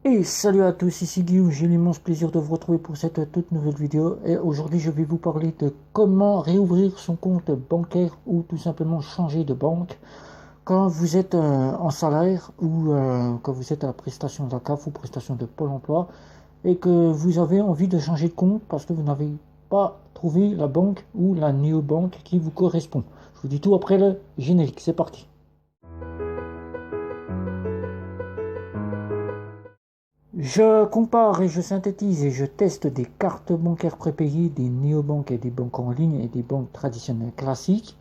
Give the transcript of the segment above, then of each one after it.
Et salut à tous, ici Guillaume, j'ai l'immense plaisir de vous retrouver pour cette toute nouvelle vidéo. Et aujourd'hui, je vais vous parler de comment réouvrir son compte bancaire ou tout simplement changer de banque quand vous êtes en salaire ou quand vous êtes à la prestation de la CAF ou prestation de Pôle emploi et que vous avez envie de changer de compte parce que vous n'avez pas trouvé la banque ou la néobanque qui vous correspond. Je vous dis tout après le générique, c'est parti. Je compare et je synthétise et je teste des cartes bancaires prépayées, des néobanques et des banques en ligne et des banques traditionnelles classiques.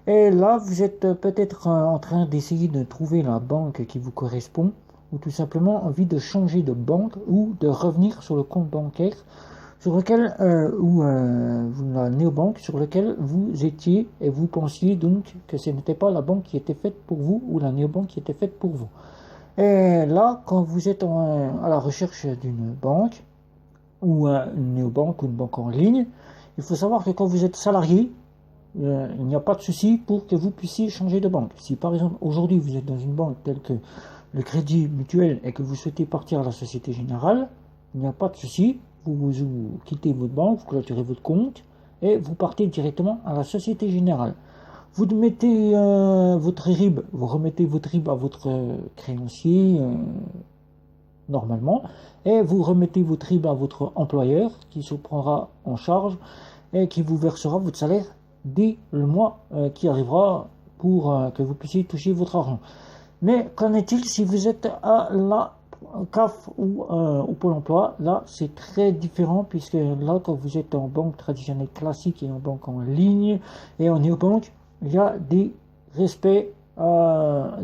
Et là, vous êtes peut-être en train d'essayer de trouver la banque qui vous correspond ou tout simplement envie de changer de banque ou de revenir sur le compte bancaire sur lequel ou la néobanque sur lequel vous étiez et vous pensiez donc que ce n'était pas la banque qui était faite pour vous ou la néobanque qui était faite pour vous. Et là, quand vous êtes à la recherche d'une banque, ou une néobanque, ou une banque en ligne, il faut savoir que quand vous êtes salarié, il n'y a pas de souci pour que vous puissiez changer de banque. Si par exemple, aujourd'hui, vous êtes dans une banque telle que le Crédit Mutuel et que vous souhaitez partir à la Société Générale, il n'y a pas de souci, vous quittez votre banque, vous clôturez votre compte, et vous partez directement à la Société Générale. Vous mettez votre RIB, vous remettez votre RIB à votre créancier normalement, et vous remettez votre RIB à votre employeur qui se prendra en charge et qui vous versera votre salaire dès le mois qui arrivera pour que vous puissiez toucher votre argent. Mais qu'en est-il si vous êtes à la CAF ou au Pôle emploi? Là, c'est très différent puisque là, quand vous êtes en banque traditionnelle classique et en banque en ligne et en néobanque, il y a des respects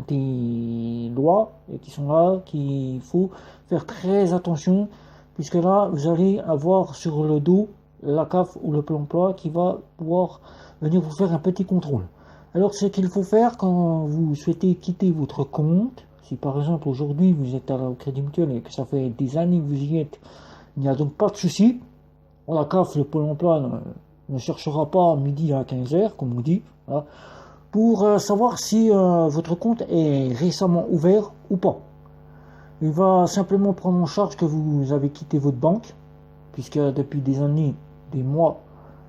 des lois qui sont là, qu'il faut faire très attention, puisque là, vous allez avoir sur le dos la CAF ou le Pôle emploi qui va pouvoir venir vous faire un petit contrôle. Alors, ce qu'il faut faire quand vous souhaitez quitter votre compte, si par exemple aujourd'hui vous êtes au Crédit Mutuel et que ça fait des années que vous y êtes, il n'y a donc pas de souci. La CAF, le Pôle emploi ne cherchera pas à midi à 15h, comme on dit, voilà, pour savoir si votre compte est récemment ouvert ou pas. Il va simplement prendre en charge que vous avez quitté votre banque, puisque depuis des années, des mois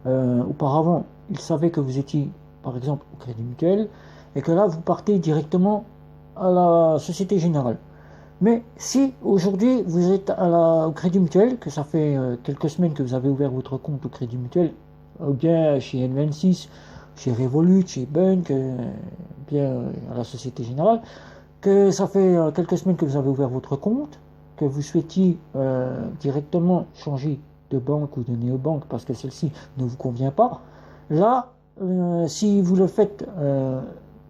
auparavant, il savait que vous étiez par exemple au Crédit Mutuel, et que là vous partez directement à la Société Générale. Mais si aujourd'hui vous êtes au Crédit Mutuel, que ça fait quelques semaines que vous avez ouvert votre compte au Crédit Mutuel, ou bien chez N26, chez Revolut, chez Bank, bien à la Société Générale, que ça fait quelques semaines que vous avez ouvert votre compte, que vous souhaitiez directement changer de banque ou de néobanque parce que celle-ci ne vous convient pas, là, si vous le faites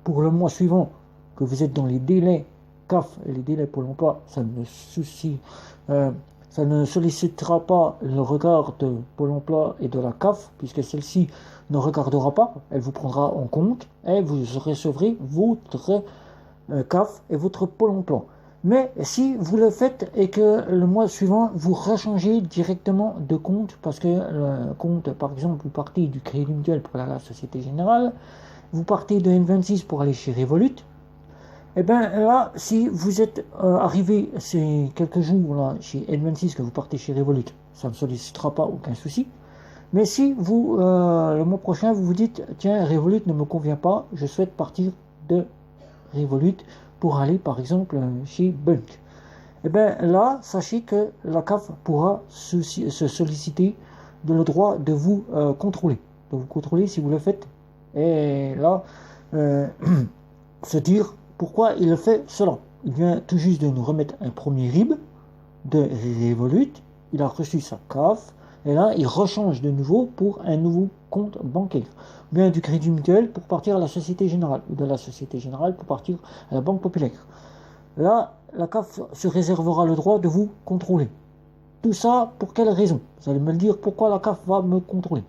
pour le mois suivant, que vous êtes dans les délais CAF et les délais Pôle emploi, ça ne sollicitera pas le regard de Pôle emploi et de la CAF, puisque celle-ci ne regardera pas, elle vous prendra en compte et vous recevrez votre CAF et votre Pôle emploi. Mais si vous le faites et que le mois suivant, vous rechangez directement de compte, parce que le compte, par exemple, vous partez du Crédit Mutuel pour aller à la Société Générale, vous partez de N26 pour aller chez Revolut, et bien là, si vous êtes arrivé ces quelques jours là chez N26, que vous partez chez Revolut, ça ne sollicitera pas aucun souci. Mais si vous, le mois prochain, vous vous dites, tiens, Revolut ne me convient pas, je souhaite partir de Revolut pour aller par exemple chez Bank. Et bien là, sachez que la CAF pourra se solliciter le droit de vous contrôler. De vous contrôler si vous le faites. Et là, se dire pourquoi il fait cela. Il vient tout juste de nous remettre un premier RIB de Revolut. Il a reçu sa CAF. Et là, il rechange de nouveau pour un nouveau compte bancaire. Bien du Crédit Mutuel pour partir à la Société Générale. Ou de la Société Générale pour partir à la Banque Populaire. Là, la CAF se réservera le droit de vous contrôler. Tout ça, pour quelle raison? Vous allez me le dire, pourquoi la CAF va me contrôler?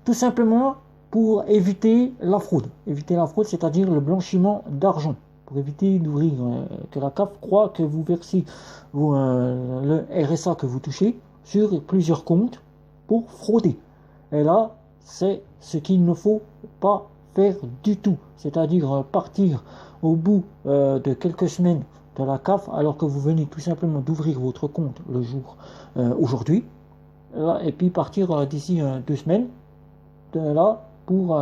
Tout simplement pour éviter la fraude. Éviter la fraude, c'est-à-dire le blanchiment d'argent. Pour éviter d'ouvrir, que la CAF croit que vous versez le RSA que vous touchez sur plusieurs comptes pour frauder. Et là, c'est ce qu'il ne faut pas faire du tout. C'est-à-dire partir au bout de quelques semaines de la CAF alors que vous venez tout simplement d'ouvrir votre compte le jour aujourd'hui, et puis partir d'ici 2 semaines de là pour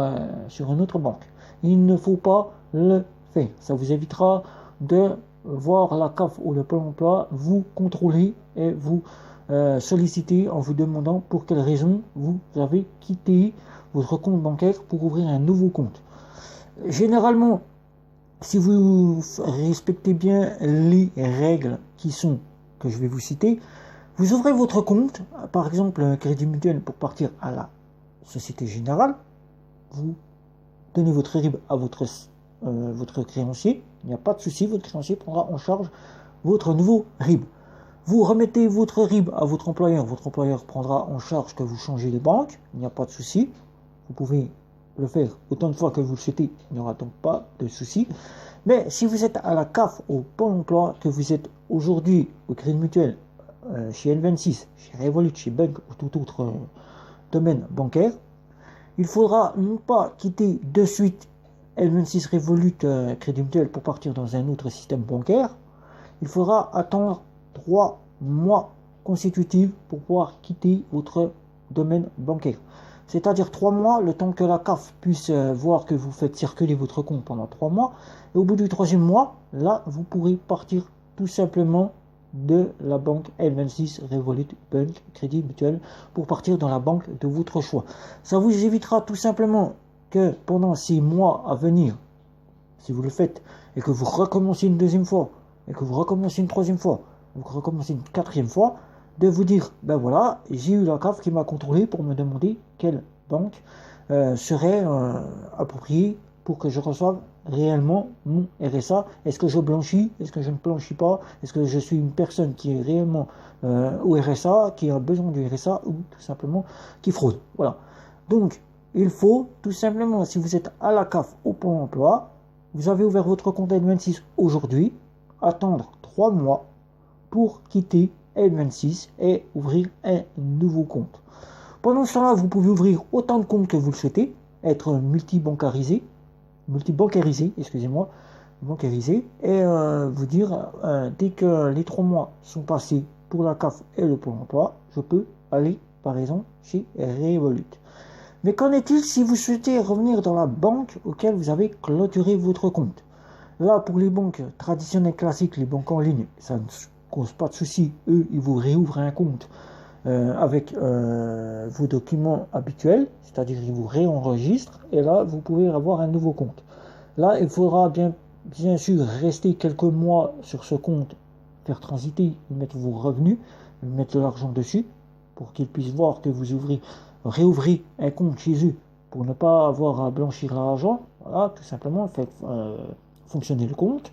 sur une autre banque. Il ne faut pas le faire. Ça vous évitera de voir la CAF ou le Pôle emploi vous contrôler et vous solliciter en vous demandant pour quelle raison vous avez quitté votre compte bancaire pour ouvrir un nouveau compte. Généralement, si vous respectez bien les règles que je vais vous citer, vous ouvrez votre compte, par exemple un crédit mutuel pour partir à la Société Générale, vous donnez votre RIB à votre créancier, il n'y a pas de souci, votre créancier prendra en charge votre nouveau RIB. Vous remettez votre RIB à votre employeur prendra en charge que vous changez de banque, il n'y a pas de souci, vous pouvez le faire autant de fois que vous le souhaitez, il n'y aura donc pas de souci. Mais si vous êtes à la CAF, au Pôle emploi, que vous êtes aujourd'hui au Crédit Mutuel, chez N26, chez Revolut, chez Bank ou tout autre domaine bancaire, il faudra non pas quitter de suite N26 Revolut Crédit Mutuel pour partir dans un autre système bancaire, il faudra attendre 3 mois consécutifs pour pouvoir quitter votre domaine bancaire. C'est-à-dire 3 mois, le temps que la CAF puisse voir que vous faites circuler votre compte pendant 3 mois. Et au bout du 3e mois, là, vous pourrez partir tout simplement de la banque N26, Revolut, Bank, Crédit Mutuel, pour partir dans la banque de votre choix. Ça vous évitera tout simplement que pendant 6 mois à venir, si vous le faites, et que vous recommencez une 2e fois, et que vous recommencez une 3e fois, vous recommencez une 4e fois, de vous dire, ben voilà, j'ai eu la CAF qui m'a contrôlé pour me demander quelle banque serait appropriée pour que je reçoive réellement mon RSA. Est-ce que je blanchis? Est-ce que je ne blanchis pas? Est-ce que je suis une personne qui est réellement au RSA, qui a besoin du RSA ou tout simplement qui fraude? Voilà. Donc, il faut tout simplement, si vous êtes à la CAF au Pôle emploi, vous avez ouvert votre compte N26 aujourd'hui, attendre 3 mois pour quitter N26 et ouvrir un nouveau compte. Pendant ce temps-là, vous pouvez ouvrir autant de comptes que vous le souhaitez, être multibancarisé, bancarisé, et vous dire, dès que les 3 mois sont passés pour la CAF et le Pôle emploi, je peux aller, par exemple, chez Revolut. Mais qu'en est-il si vous souhaitez revenir dans la banque auquel vous avez clôturé votre compte? Là, pour les banques traditionnelles classiques, les banques en ligne, ça ne cause pas de souci. Eux, ils vous réouvrent un compte avec vos documents habituels, c'est-à-dire ils vous réenregistrent, et là, vous pouvez avoir un nouveau compte. Là, il faudra bien sûr rester quelques mois sur ce compte, faire transiter, mettre vos revenus, mettre de l'argent dessus, pour qu'ils puissent voir que vous réouvrez un compte chez eux, pour ne pas avoir à blanchir l'argent. Voilà, tout simplement, faites fonctionner le compte.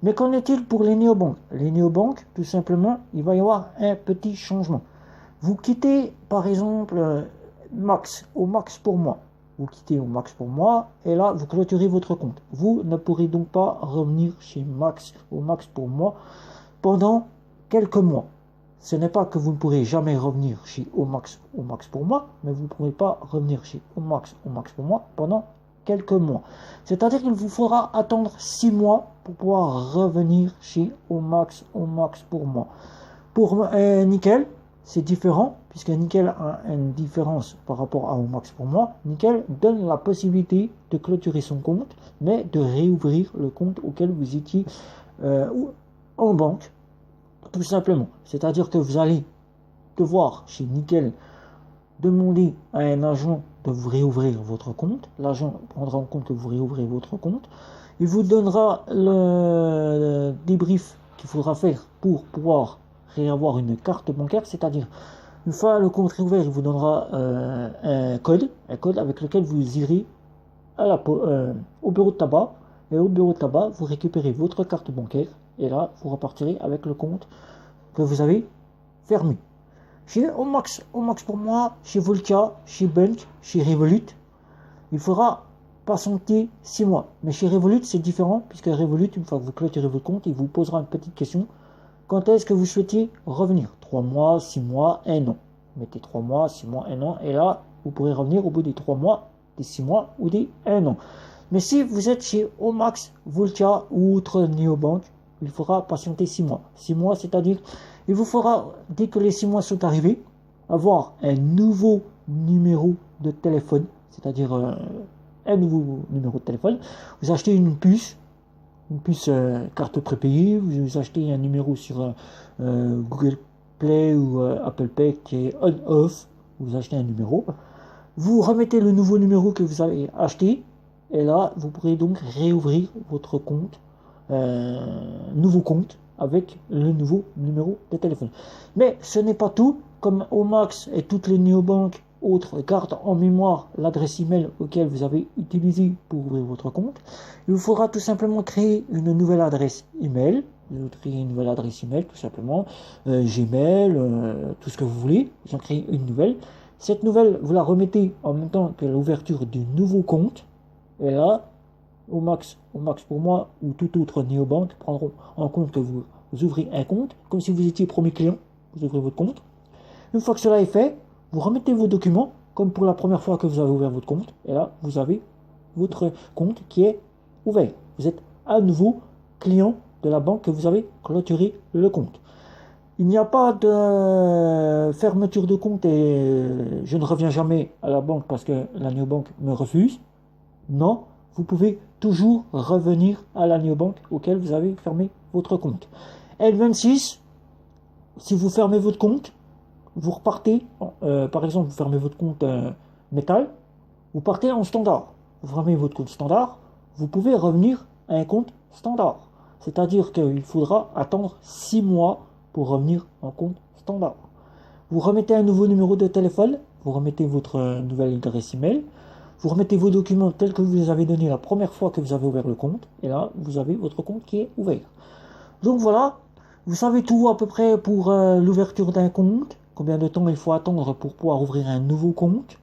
Mais qu'en est-il pour les néobanques? Les néobanques, tout simplement, il va y avoir un petit changement. Vous quittez, par exemple, au max pour moi. Vous quittez au max pour moi, et là, vous clôturez votre compte. Vous ne pourrez donc pas revenir chez au max pour moi pendant quelques mois. Ce n'est pas que vous ne pourrez jamais revenir chez au max pour moi, mais vous ne pourrez pas revenir chez au max pour moi pendant quelques mois. C'est-à-dire qu'il vous faudra attendre 6 mois pour pouvoir revenir chez au max pour moi. Pour Nickel, c'est différent, puisque Nickel a une différence par rapport à au max pour moi. Nickel donne la possibilité de clôturer son compte, mais de réouvrir le compte auquel vous étiez en banque, tout simplement. C'est-à-dire que vous allez devoir, chez Nickel, demander à un agent de vous réouvrir votre compte. L'agent prendra en compte que vous réouvrez votre compte. Il vous donnera le débrief qu'il faudra faire pour pouvoir réavoir une carte bancaire, c'est-à-dire une fois le compte réouvert, il vous donnera un code avec lequel vous irez au bureau de tabac, et au bureau de tabac, vous récupérez votre carte bancaire, et là, vous repartirez avec le compte que vous avez fermé. Chez au max pour moi, chez Voltia, chez Bank, chez Revolut, il faudra patienter 6 mois. Mais chez Revolut, c'est différent, puisque Revolut, une fois que vous clôturez votre compte, il vous posera une petite question. Quand est-ce que vous souhaitez revenir? 3 mois, 6 mois, 1 an. Mettez 3 mois, 6 mois, 1 an, et là, vous pourrez revenir au bout des 3 mois, des 6 mois ou des 1 an. Mais si vous êtes chez Omax, Voltia ou autre néobanque, il faudra patienter 6 mois. 6 mois, c'est-à-dire, il vous faudra, dès que les 6 mois sont arrivés, avoir un nouveau numéro de téléphone, c'est-à-dire un nouveau numéro de téléphone. Vous achetez une puce carte prépayée, vous achetez un numéro sur Google Play ou Apple Pay qui est on-off, vous achetez un numéro, vous remettez le nouveau numéro que vous avez acheté, et là, vous pourrez donc réouvrir votre compte, nouveau compte, avec le nouveau numéro de téléphone. Mais ce n'est pas tout, comme Omax et toutes les néobanques autres gardent en mémoire l'adresse email auquel vous avez utilisé pour ouvrir votre compte, il vous faudra tout simplement créer une nouvelle adresse email. Vous créez une nouvelle adresse email tout simplement, Gmail, tout ce que vous voulez, vous en créez une nouvelle. Cette nouvelle, vous la remettez en même temps que l'ouverture du nouveau compte, et là, Omax pour moi, ou tout autre néobanque prendront en compte que vous ouvrez un compte, comme si vous étiez premier client, vous ouvrez votre compte. Une fois que cela est fait, vous remettez vos documents, comme pour la première fois que vous avez ouvert votre compte, et là, vous avez votre compte qui est ouvert. Vous êtes à nouveau client de la banque que vous avez clôturé le compte. Il n'y a pas de fermeture de compte et je ne reviens jamais à la banque parce que la néobanque me refuse. Non, vous pouvez toujours revenir à la néobanque auquel vous avez fermé votre compte. L26, si vous fermez votre compte, vous repartez, par exemple, vous fermez votre compte métal, vous partez en standard. Vous fermez votre compte standard, vous pouvez revenir à un compte standard. C'est-à-dire qu'il faudra attendre 6 mois pour revenir en compte standard. Vous remettez un nouveau numéro de téléphone, vous remettez votre nouvelle adresse email, vous remettez vos documents tels que vous les avez donnés la première fois que vous avez ouvert le compte, et là, vous avez votre compte qui est ouvert. Donc voilà, vous savez tout à peu près pour l'ouverture d'un compte, combien de temps il faut attendre pour pouvoir ouvrir un nouveau compte,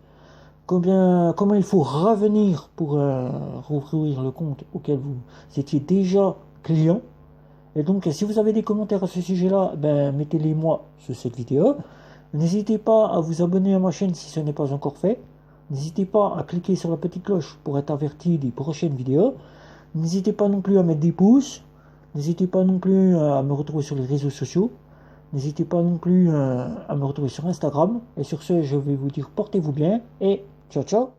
comment il faut revenir pour rouvrir le compte auquel vous étiez déjà client. Et donc, si vous avez des commentaires à ce sujet-là, mettez-les moi sur cette vidéo. N'hésitez pas à vous abonner à ma chaîne si ce n'est pas encore fait. N'hésitez pas à cliquer sur la petite cloche pour être averti des prochaines vidéos. N'hésitez pas non plus à mettre des pouces. N'hésitez pas non plus à me retrouver sur les réseaux sociaux. N'hésitez pas non plus à me retrouver sur Instagram. Et sur ce, je vais vous dire portez-vous bien et ciao ciao.